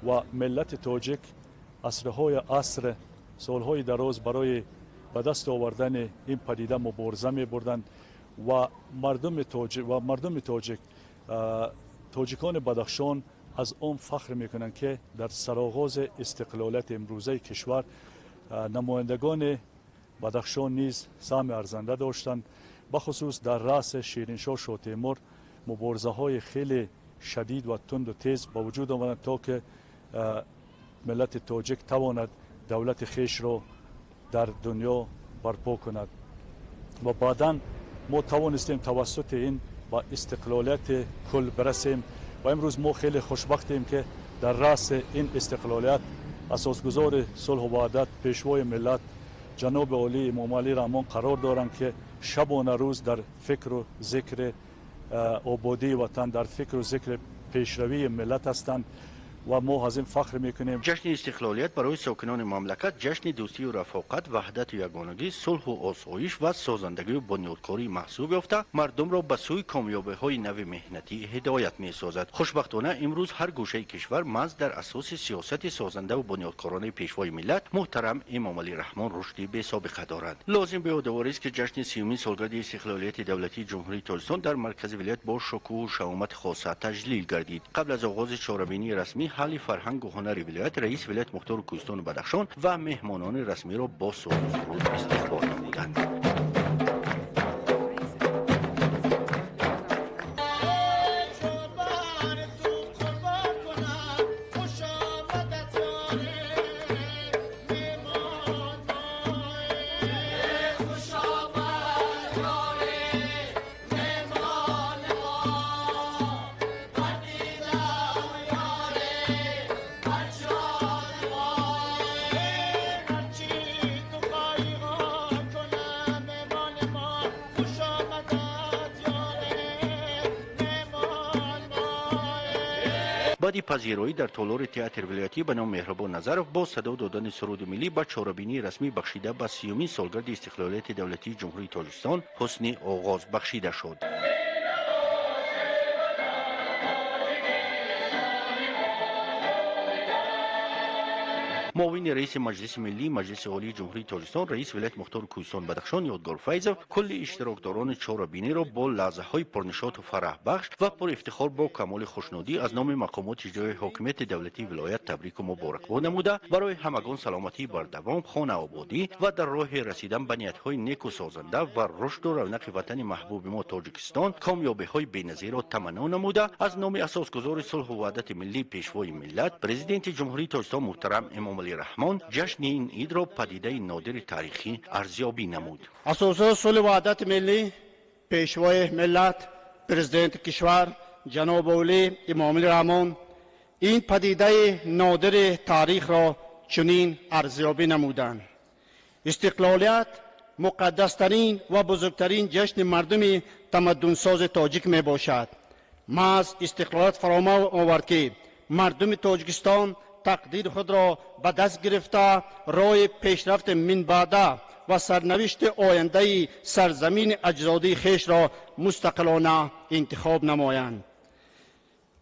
و ملت تاجیک عصر سالهای دراز برای به دست آوردن این پدیده مبارزه می بردند و مردم تاجیک تاجیکان بدخشان از آن فخر میکنند که در سرآغاز استقلالیت امروزه کشور نمایندگان بدخشان نیز سهم ارزنده داشتند. بخصوص در رأس شیرینشاه شاه تیمور مبارزه های خیلی شدید و تند و تیز با وجود آمدند تا که ملت تاجیک تواند دولت خیش را در دنیا برپا کند و بعدا ما توانستیم توسط این با استقلالیت کل برسیم و امروز ما خیلی خوشبختیم که در رأس این استقلالیت اساسگزار صلح و وحدت پیشوای ملت جناب عالی امام علی رحمان قرار دارند که شبانه روز در فکر و ذکر آبادی وطن، در فکر و ذکر پیشروی ملت هستند و ما از این فخر میکنیم. جشن استقلالیت برای ساکنان مملکت جشن دوستی و رفاقت، وحدت و یگانگی، صلح و آسایش و سازندگی و بنیادکاری محسوب یافته مردم را به سوی کامیابی های نو مهنتی هدایت می سازد. خوشبختانه امروز هر گوشه کشور محض در اساس سیاست سازنده و بنیادکارانه پیشوای ملت محترم امام علی رحمان رشدی بی سابقه دارد. لازم به یادآوری است که جشن 30مین سالگرد استقلالیت دولتی جمهوری تاجیکستان در مرکز ولایت با شکوه و شهامت خاصه تجلیل گردید. قبل از آغاز چهارمینی رسمی حل فرهنگ و هنر ولایت، رئیس ولایت مختار کوهستان بدخشان و مهمانان رسمی را با سرود استقبال نمودند. بعد پذیرایی در تالار تئاتر ولایتی به نام مهربان نظرов با صدا دادن سرود ملی به چهارمینی رسمی بخشیده به 30مین سالگرد استقلالیت دولتی جمهوری تاجیکستان حسن آغاز بخشیده شد. معاون رئیس مجلس ملی مجلس عالی جمهوری تاجیکستان رئیس ولایت مختار کوهستان بدخشان یادگار فیضov کل اشتراکداران چهاربینی را با لحظه های پرنشاط و فرح بخش و پر افتخار با کمال خوشنودی از نام مقامات اجرایی حاکمیت دولتی ولایت تبریک و مبارکباد نموده برای همگان سلامتی بر دوام، خانه آبادی و در راه رسیدن به نیت‌های نیک و سازنده و رشد و رونق وطن محبوب ما تاجیکستان کامیابی‌های بی‌نظیر را تمنا نموده از نام اساسگزار صلح و وحدت ملی پیشوای ملت پرزیدنت جمهوری تاجیکستان محترم امام علی رحمان جشن این عید را پدیده نادر تاریخی ارزیابی نمود. اساسگزار صلح و وحدت ملی پیشوای ملت پرزیدنت کشور جناب عالی امام علی رحمان این پدیده نادر تاریخ را چنین ارزیابی نمودند. استقلالیت مقدسترین و بزرگترین جشن مردم تمدنساز تاجیک می باشد. محض استقلالیت فرامو آورد که مردم تاجیکستان تقدیر خود را به دست گرفته راه پیشرفت من بعده و سرنوشت آینده سرزمین اجدادی خیش را مستقلانه انتخاب نمایند.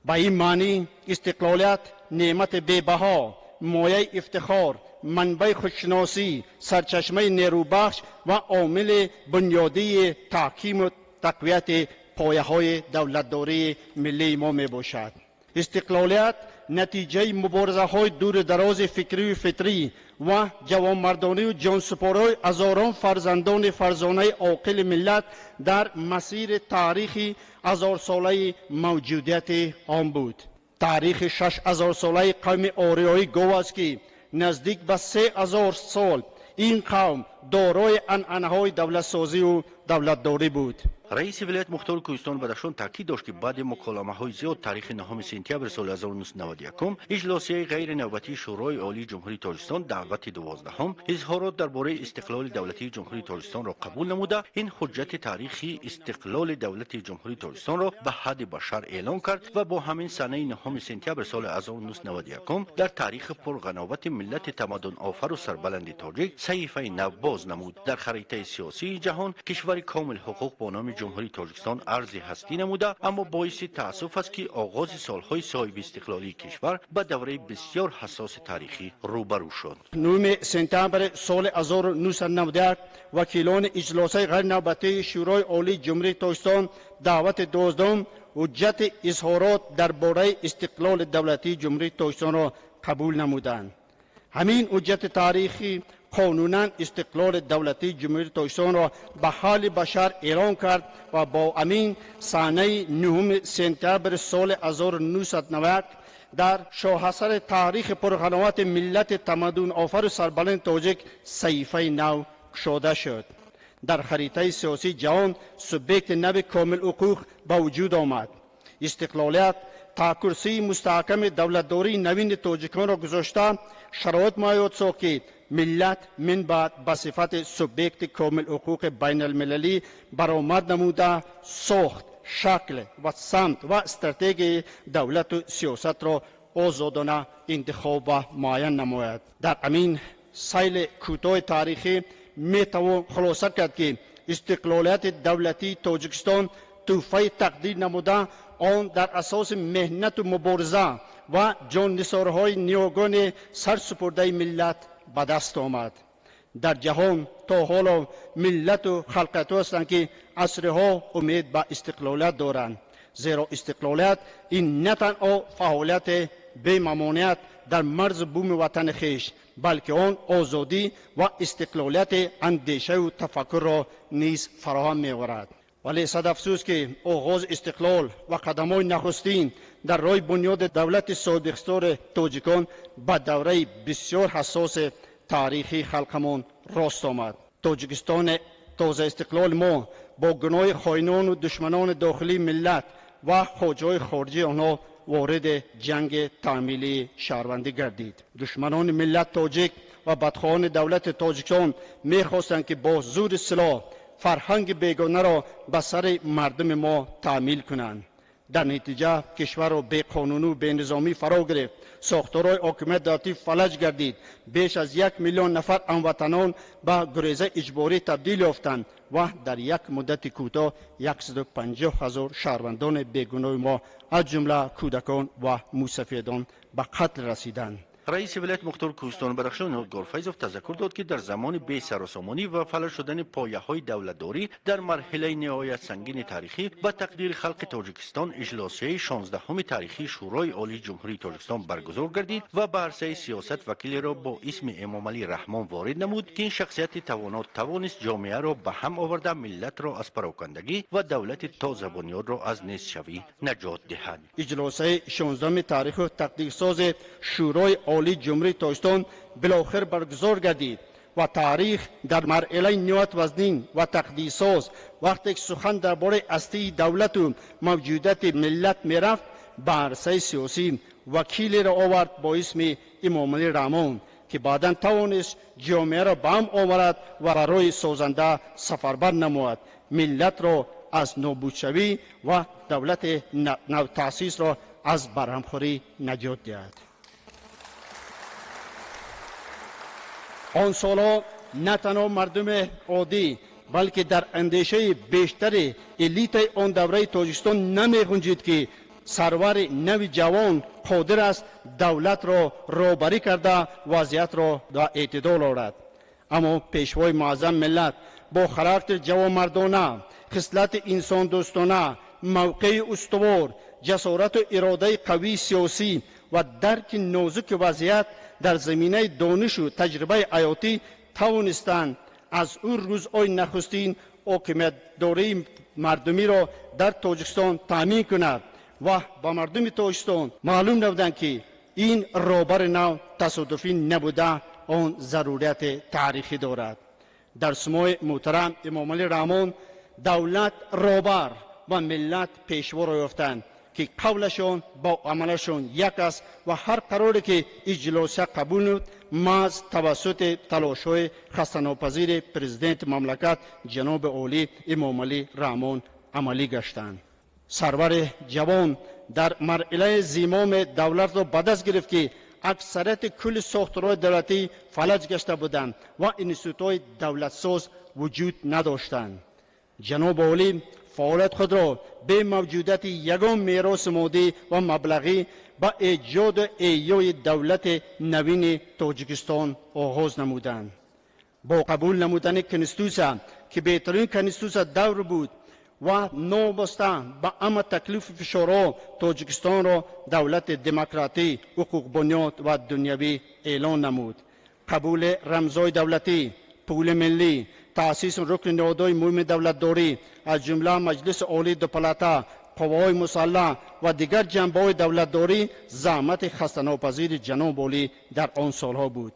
به این معنی استقلالیت نعمت بی‌بها، مایه افتخار، منبع خودشناسی، سرچشمه نیروبخش و عامل بنیادی تحکیم و تقویت پایه‌های دولتداری ملی ما می باشد. استقلالیت نتیجه مبارزه های دور دراز فکری و فطری و جوانمردانه و جانسپارای هزاران فرزندان فرزانه عاقل ملت در مسیر تاریخی هزار ساله موجودیت آن بود. تاریخ 6000 ساله قوم آریایی گواه است که نزدیک به 3000 سال این قوم دارای عنعنه‌های دولتسازی و دولتداری بود. رئیس ولایت مختار کوهستان بدخشان تاکید داشت که بعد مکالمه‌های زیاد تاریخ 9 سپتامبر سال 1991 اجلاسیه غیر نوبتی شورای عالی جمهوری تاجیکستان دعوت 12 اظهارات درباره استقلال دولتی جمهوری تاجیکستان را قبول نموده این حجت تاریخی استقلال دولت جمهوری تاجیکستان را به حد بشر اعلان کرد و با همین سنه 9 سپتامبر سال 1991 در تاریخ پرغناوت ملت تمدن آفر و سربلند تاجیک صحیفه نو باز نمود. در خریطه سیاسی جهان کشور کامل حقوق با نام جمهوری تاجیکستان ارز هستی نموده، اما باعث تأسف است که آغاز سالهای صاحب استقلالی کشور به دوره بسیار حساس تاریخی روبرو شد. 9 سپتامبر سال 1991 وکیلان اجلاس غیر نوبتی شورای عالی جمهوری تاجیکستان دعوت دوازدهم حجت اظهارات درباره استقلال دولتی جمهوری تاجیکستان را قبول نمودند. همین حجت تاریخی قانونا استقلال دولتی جمهوری تاجیکستان را به حال بشر اعلام کرد و با امین صحنه 9 سپتامبر سال 1990 در شاهسر تاریخ پرقناعت ملت تمدن آفر و سربلند تاجیک صحیفه نو گشوده شد. در خریطه سیاسی جهان سوبیکت نو کامل حقوق به وجود آمد. استقلالیت تا کرسی مستحکم دولتداری نوین تاجیکان را گذاشته شرایط مهیا ساخت که ملت من بعد به صفت سوبیکت کامل حقوق بین المللی برآمد نموده ساخت، شکل و سمت و استراتژی دولت و سیاست را آزادانه انتخاب و معین نماید. در امین سیل کوتاه تاریخی میتوان خلاصه کرد که استقلالیت دولتی تاجیکستان تحفه تقدیر نموده آن در اساس مهنت و مبارزه و جان نثارهای نیاگان سرسپرده ملت به دست آمد. در جهان تا حالا ملت و خلقت هستند که عصرها امید به استقلالیت دارند، زیرا استقلالیت این نه تنها فعالیت بی ممانعت در مرز بوم وطن خیش، بلکه آن آزادی و استقلالیت اندیشه و تفکر را نیز فراهم می‌آورد. ولی صد افسوس که آغاز استقلال و قدم‌های نخستین در راه بنیاد دولت صاحب اختیار تاجیکان به دوره بسیار حساس تاریخی خلقمان راست آمد. تاجیکستان تازه استقلال ما با گناه خائنان و دشمنان داخلی ملت و خواجه‌های خارجی آنها وارد جنگ تعمیلی شهروندی گردید. دشمنان ملت تاجیک و بدخواهان دولت تاجیکستان می‌خواستند که با زور سلاح فرهنگ بیگانه را به سر مردم ما تعمیل کنند. در نتیجه کشور را بی قانونی و بی نظامی فرا گرفت. ساختارهای حاکمیت دولتی فلج گردید. بیش از 1 میلیون نفر هموطنان به گریزه اجباری تبدیل یافتند و در یک مدت کوتاه 150,000 شهروندان بیگناه ما از جمله کودکان و موسفیدان به قتل رسیدند. رئیس ولایت مختار کوهستان بدخشان یادگار فیضوف تذکر داد که در زمان بی سر و سامانی و فلج شدن پایه‌های دولتداری در مرحله نهایت سنگین تاریخی و تقدیر خلق تاجیکستان اجلاسی 16 تاریخی شورای عالی جمهوری تاجیکستان برگزار گردید و به عرصه سیاست وکیلی را با اسم امام علی رحمان وارد نمود که این شخصیت توانا توانست جامعه را به هم آورده ملت را از پراکندگی و دولت تازه بنیاد را از نیست شوی نجات دهد. اجلاسی 16 تاریخ و تقدیرساز شورای عالی جمهوری تاجیکستان بالاخره برگزار گردید و تاریخ در مرحله نهایت وزنین و تقدیرساز وقتی که سخن درباره هستی دولت و موجودیت ملت میرفت به عرصه سیاسی وکیلی را آورد با اسم امام علی رحمان که بعدا توانست جامعه را به هم آورد و برای سازنده سفربر نماید، ملت را از نابودشوی و دولت نو تأسیس را از برهمخوری نجات دهد. آن سالها نه تنها مردم عادی بلکه در اندیشه بیشتر الیت آن دوره تاجیکستان نمی‌گنجید که سرور نو جوان قادر است دولت را رهبری کرده وضعیت را در اعتدال آورد. اما پیشوای معظم ملت با خاراکتر جوانمردانه، خصلت انسان دوستانه، موقع استوار، جسارت و اراده قوی سیاسی و درک نازک وضعیت در زمینه دانش و تجربه حیاتی توانستند از او روزهای نخستین حاکمیت داری مردمی را در تاجیکستان تامین کند و با مردم تاجیکستان معلوم نبودند که این رهبر نو تصادفی نبوده، آن ضرورت تاریخی دارد. در سمای محترم امام علی رحمان دولت رهبر و ملت پیشوا را یافتند که قولشان با عملشان یک است و هر قراری که اجلاس قبول نمود محض توسط تلاش‌های خسته‌ناپذیر پرزیدنت مملکت جناب عالی امام علی رحمان عملی گشتند. سرور جوان در مرحله زمام دولت را به دست گرفت که اکثریت کل ساختارهای دولتی فلج گشته بودند و انستیتوت‌های دولتساز وجود نداشتند. جناب عالی فعالیت خود را به موجودیت یگان میراث مادی و مبلغی با ایجاد ایوی دولت نوین تاجیکستان آغاز نمودند. با قبول نمودن کنستیتوسیا که بهترین کنستیتوسیا دور بود و نوبسته به اما تکلیف فشارها تاجیکستان را دولت دموکراتی، حقوق بنیاد و دنیوی اعلان نمود. قبول رمزهای دولتی، پول ملی، تأسیس رکن نهادهای مهم دولتداری از جمله مجلس عالی دو پلاته، قوای مسلح و دیگر جنبه‌های دولتداری زحمت خسته‌ناپذیر جناب عالی در آن سالها بود.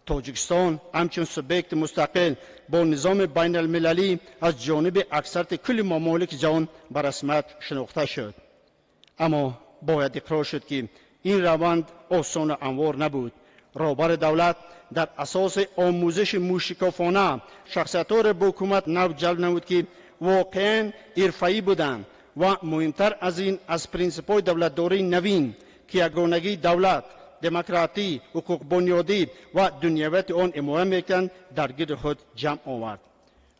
تاجیکستان همچون سوبیکت مستقل با نظام بین المللی از جانب اکثریت کل ممالک جهان به رسمیت شناخته شد. اما باید اقرار شد که این روند آسان و هموار نبود. رهبر دولت در اساس آموزش موشکافانه شخصیت‌ها را به حکومت نو جلب نمود که واقعاً حرفه‌ای بودند و مهمتر از این از پرینسیپ‌های دولتداری نوین که یگانگی دولت، دموکراتی، حقوق بنیادی و دنیویت آن حمایت می‌کردند در گرد خود جمع آورد.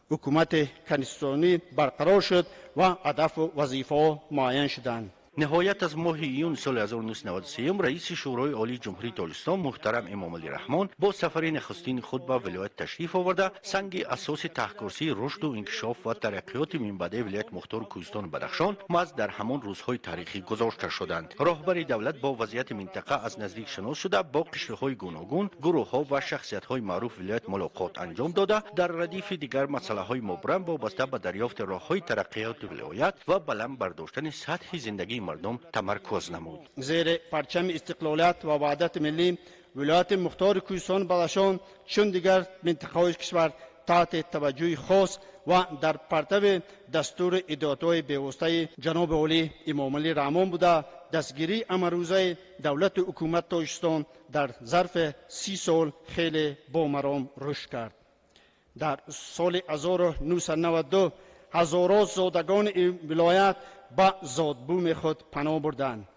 حکومت کنستیتوسیونی برقرار شد و هدف و وظیفه‌ها معین شدند. نهایت از ماه ایون سال 1993 رئیس شورای عالی جمهوری تاجیکستان محترم امام علی رحمان با سفر نخستین خود به ولایت تشریف آورده سنگ اساس تحکرسی رشد و انکشاف و ترقیات منبع ولایت مختار کوهستان بدخشان ماز در همان روزهای تاریخی گذاشته شدند. راهبر دولت با وضعیت منطقه از نزدیک شناس شده با قشرهای گوناگون، گروه‌ها و شخصیت‌های معروف ولایت ملاقات انجام داده در ردیف دیگر مسائل مبرم وابسته به دریافت راه‌های ترقیات ولایت و بلند برداشتن سطح زندگی مردم تمرکز نمود. زیر پرچم استقلالیت و وحدت ملی ولایت مختار کوهستان بدخشان چون دیگر منطقه‌های کشور تحت توجه خاص و در پرتو دستور ادارات پیوسته جناب عالی امام علی رحمان بوده دستگیری امروزه دولت حکومت تاجیکستان در ظرف 30 سال خیلی بامرام رشد کرد. در سال 1992 هزاران زادگان ولایت به زادبوم خود پناه بردند.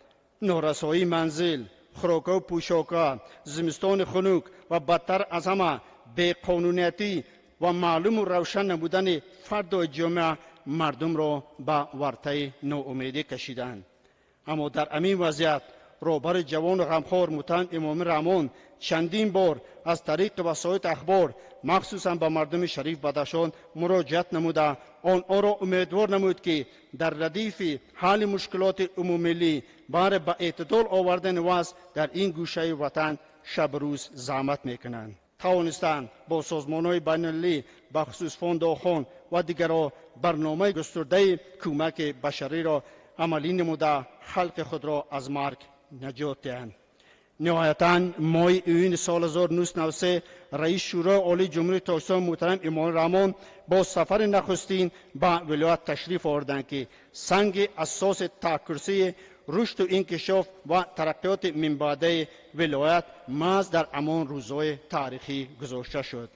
نارسایی منزل، خوراک و پوشاک، زمستان خنک و بدتر از همه بی‌قانونیتی و معلوم و روشن نبودن فرد و جامعه مردم را به ورطه ناامیدی کشیدند. اما در همین وضعیت رهبر جوان و غمخوار محترم امام رحمان چندین بار از طریق وسایل اخبار مخصوصا به مردم شریف بدخشان مراجعت نموده آنها را امیدوار نمود که در ردیف حل مشکلات عمومی برای به اعتدال آوردن وضع در این گوشه وطن شب روز زحمت میکنند. توانستند با سازمان‌های بین‌المللی به خصوص فوند آخوان و دیگر برنامه گسترده کمک بشری را عملی نموده خلق خود را از مرگ نجات دهند. نهایتاً ماه ایون سال 1993 رئیس شورای عالی جمهوری تاجیکستان محترم امام رحمان با سفر نخستین به ولایت تشریف آوردند که سنگ اساس تحکرسی رشد و انکشاف و ترقیات من بعد ولایت محض در همان روزهای تاریخی گذاشته شد.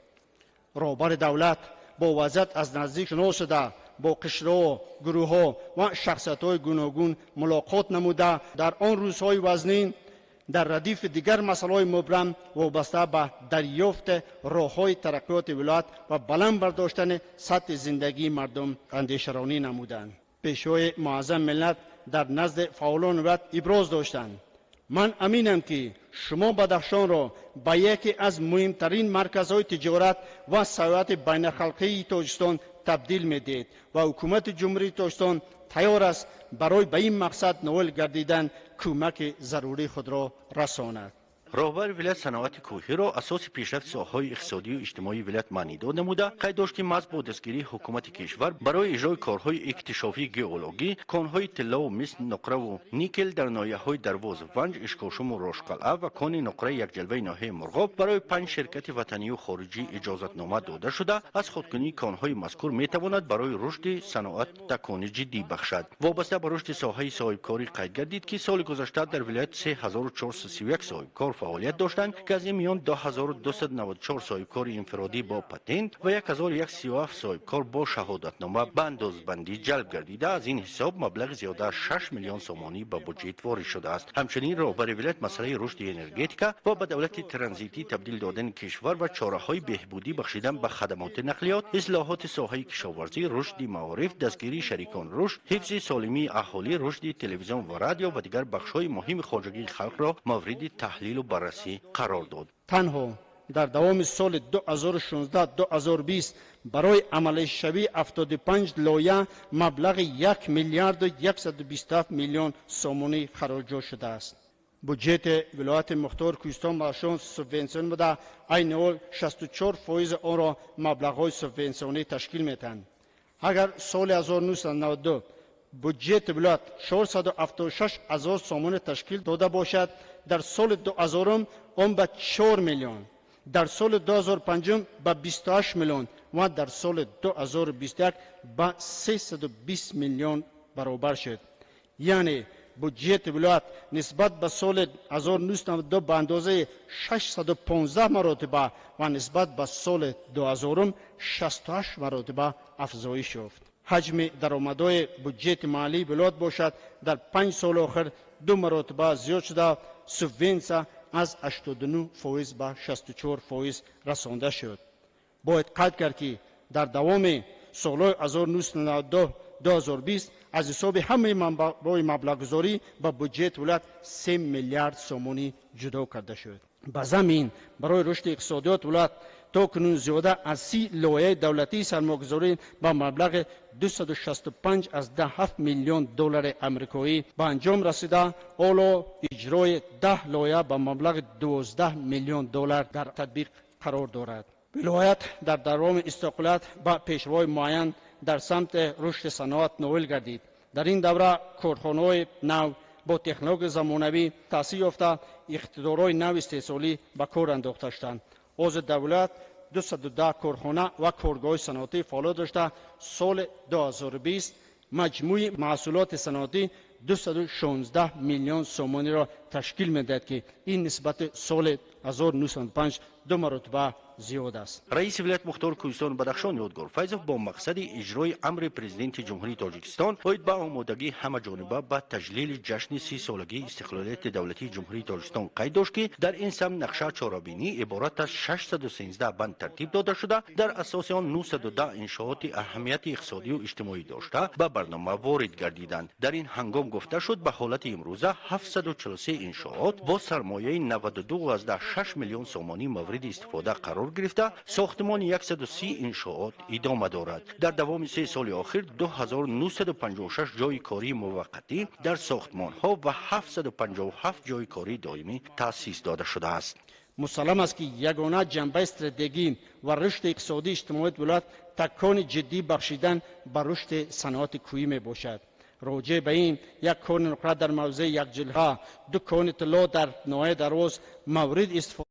رهبر دولت با وضعیت از نزدیک شناس شده با قشرها، گروه‌ها و شخصیت‌های گوناگون ملاقات نموده در آن روزهای وزنین در ردیف دیگر مسائل مبرم وابسته به دریافت راه‌های ترقیات ولایت و بلند برداشتن سطح زندگی مردم اندیشه‌رانی نمودند. پیشوای معظم ملت در نزد فعالان ولایت ابراز داشتند: من امینم که شما بدخشان را به یکی از مهمترین مرکزهای تجارت و سیاحت بین‌الخلقی تاجیکستان تبدیل می‌دهید و حکومت جمهوری تاجیکستان تیار است برای به این مقصد نائل گردیدن کمک ضروری خود را رساند. راهبر ولایت صنعت کوهی را اساس پیشرفت ساحه‌های اقتصادی و اجتماعی ولایت معنی داد نموده قید داشت که محض با دستگیری حکومت کشور برای اجرای کارهای اکتشافی گئولوژی کانهای طلا و مس نقره و نیکل در ناحیه‌های درواز ونج اشکاشم و راشقلعه و کان نقره یک جلوه ناحیه مرغاب برای 5 شرکت وطنی و خارجی اجازتنامه داده شده از خودکنی کانهای مذکور میتواند برای رشد صنعت تکان جدی بخشد. وابسته به رشد ساحه صاحبکاری قید گردید که سال گذشته در ولایت 3431 صاحبکار فعالیت داشتند که از این میان 2294 صاحبکار انفرادی با پتنت و 1137 صاحبکار با شهادتنامه به اندازه‌بندی جلب گردیده. از این حساب مبلغ زیاده 6 میلیون سومانی به بودجت واریز شده است. همچنین رهبر ولایت مسئله رشد انرژتیکا و به دولت ترانزیتی تبدیل دادن کشور و چاره‌های بهبودی بخشیدن به خدمات نقلیات، اصلاحات ساحه کشاورزی، رشد معارف، دستگیری شریکان رشد، حفظ سالمی اهالی، رشد تلویزیون و رادیو و دیگر بخش‌های مهم خواجگی خلق را مورد تحلیل و بررسی قرار داد. تنها در دوام سال 2016-2020 برای عمل شوی 75 لایحه مبلغ 1 میلیارد و 127 میلیون سومانی خراج شده است. بودجت ولایت مختار کوهستان ماشون سوبسیون بوده، عین حال 64% آن را مبلغ‌های سوبسیونی تشکیل می‌دهند. اگر سال 1992 بودجت ولایت 476 هزار سومانی تشکیل داده باشد، در سال 2000 آن به 4 میلیون، در سال 2005 به 28 میلیون و در سال 2021 به 320 میلیون برابر شد. یعنی بودجت ولایت نسبت به سال 1992 به اندازه 615 مرتبه و نسبت به سال 2000 68 مرتبه افزایش یافت. حجم درآمدهای بودجت مالی ولایت باشد در 5 سال آخر 2 مرتبه زیاد شده، سوبسیون از 89% به 64% رسانده شد. باید قید کرد که در دوام سالهای 2019-2020 از حساب همه منابع مبلغ‌گذاری به بودجت ولایت 3 میلیارد سومانی جدا کرده شد. به زمین برای رشد اقتصادیات ولایت تاکنون زیاده از 30 لایحه دولتی سرمایه‌گذاری با مبلغ 265.7 میلیون دلار آمریکایی به انجام رسیده. حالا اجرای 10 لایحه با مبلغ 12 میلیون دلار در تطبیق قرار دارد. ولایت در دوام استقلال با پیشروی معین در سمت رشد صنعت نویل گردید. در این دوره کارخانه‌های نو با تکنولوژی زمانوی تأسیس یافته، اختراعات نو استحصالی به کار انداخته شدند. از دولت 210 کارخانه و کارگاه صنعتی فعالیت داشته. سال 2020 مجموع محصولات صنعتی 216 میلیون سومانی را تشکیل می‌دهد که این نسبت سال 1995 2 مرتبه زیاد است. رئیس ولایت مختار کوهستان بدخشان یادگار فیضوف با مقصد اجرای امر پرزیدنت جمهوری تاجیکستان باید به آمادگی همه جانبه به تجلیل جشن 30 سالگی استقلالیت دولتی جمهوری تاجیکستان قید داشت که در این سمت نقشه چاره‌بینی عبارت از 613 بند ترتیب داده شده. در اساس آن 910 انشاءات اهمیت اقتصادی و اجتماعی داشته به برنامه وارد گردیدند. در این هنگام گفته شد به حالت امروزه 743 انشاءات با سرمایه 92.6 میلیون سومانی مورد استفاده قرار گرفته. ساختمان 130 انشاءات ادامه دارد. در دوام 3 سال اخیر 2956 جای کاری موقتی در ساختمان ها و 757 جای کاری دائمی تأسیس داده شده است. مسلم است که یگانه جنبه استراتژیک و رشد اقتصادی اجتماعی ولایت تکان جدی بخشیدن به رشد صنعت کوهی می باشد. راجع به این یک کان نقره در موضع یک جلها، 2 کان طلا در ناحیه دراز مورد استفاده